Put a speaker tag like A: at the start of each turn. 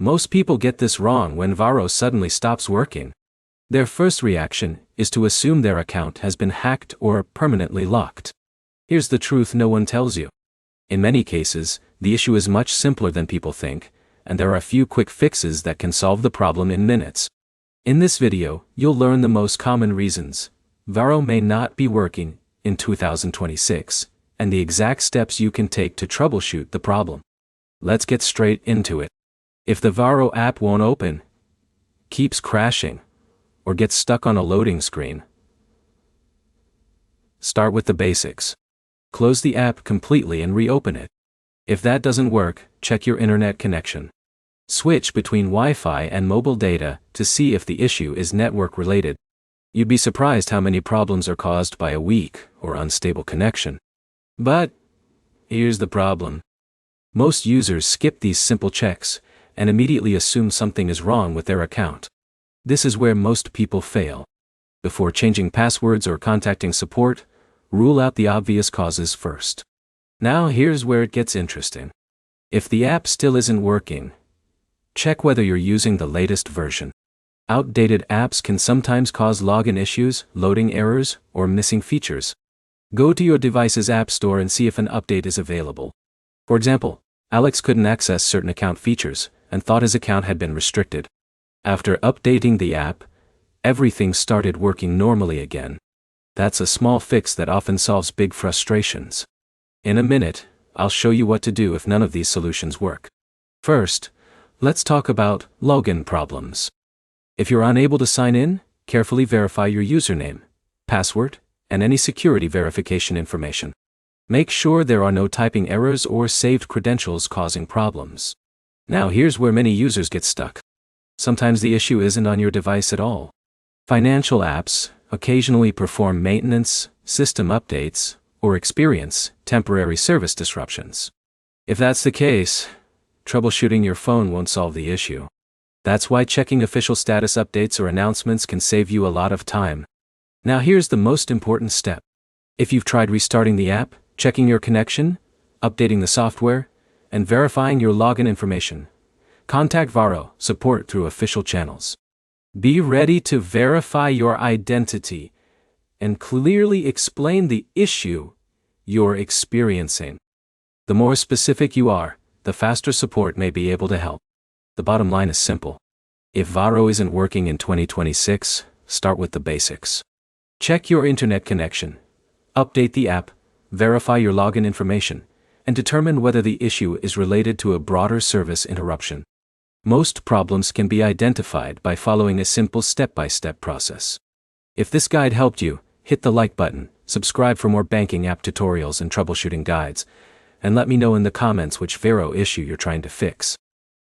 A: Most people get this wrong when Varo suddenly stops working. Their first reaction is to assume their account has been hacked or permanently locked. Here's the truth no one tells you. In many cases, the issue is much simpler than people think, and there are a few quick fixes that can solve the problem in minutes. In this video, you'll learn the most common reasons Varo may not be working in 2026, and the exact steps you can take to troubleshoot the problem. Let's get straight into it. If the Varo app won't open, keeps crashing, or gets stuck on a loading screen, start with the basics. Close the app completely and reopen it. If that doesn't work, check your internet connection. Switch between Wi-Fi and mobile data to see if the issue is network related. You'd be surprised how many problems are caused by a weak or unstable connection. But here's the problem. Most users skip these simple checks and immediately assume something is wrong with their account. This is where most people fail. Before changing passwords or contacting support, rule out the obvious causes first. Now here's where it gets interesting. If the app still isn't working, check whether you're using the latest version. Outdated apps can sometimes cause login issues, loading errors, or missing features. Go to your device's app store and see if an update is available. For example, Alex couldn't access certain account features and thought his account had been restricted. After updating the app, everything started working normally again. That's a small fix that often solves big frustrations. In a minute, I'll show you what to do if none of these solutions work. First, let's talk about login problems. If you're unable to sign in, carefully verify your username, password, and any security verification information. Make sure there are no typing errors or saved credentials causing problems. Now here's where many users get stuck. Sometimes the issue isn't on your device at all. Financial apps occasionally perform maintenance, system updates, or experience temporary service disruptions. If that's the case, troubleshooting your phone won't solve the issue. That's why checking official status updates or announcements can save you a lot of time. Now here's the most important step. If you've tried restarting the app, checking your connection, updating the software, and verifying your login information, contact Varo support through official channels. Be ready to verify your identity and clearly explain the issue you're experiencing. The more specific you are, the faster support may be able to help. The bottom line is simple. If Varo isn't working in 2026, start with the basics. Check your internet connection, update the app, verify your login information, and determine whether the issue is related to a broader service interruption. Most problems can be identified by following a simple step-by-step process. If this guide helped you, hit the like button, subscribe for more banking app tutorials and troubleshooting guides, and let me know in the comments which Varo issue you're trying to fix.